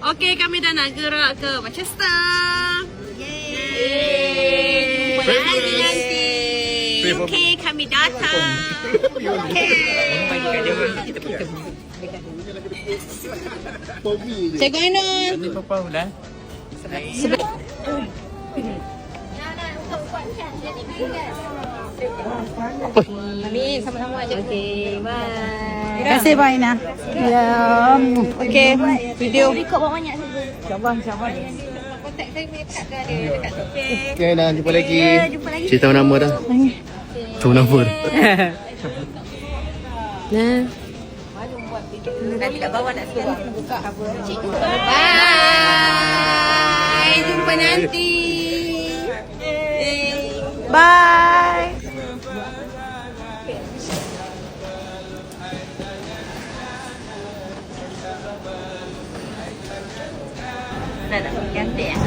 Okey, kami dah nak gerak ke Manchester. Yeay. Jumpa lagi nanti. UK kami datang. Cikgu Ainun. Amin, sama-sama aja. Okey, bye. Terima kasih Pak Ina. Ya, okey. Video. Rekod banyak saja. Sabar. Kontak saya punya kad dah ada dekat tu. Okay, dah jumpa lagi. Jumpa lagi. Cerita nama dah. Tahu nama dah. Nah. Nanti kat bawah nak suruh buka. Bye. Jumpa nanti. Bye. Dah nak cantik ah.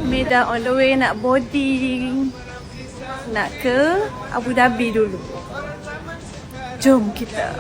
Mida on the way nak boarding. Nak ke Abu Dhabi dulu. Jom kita.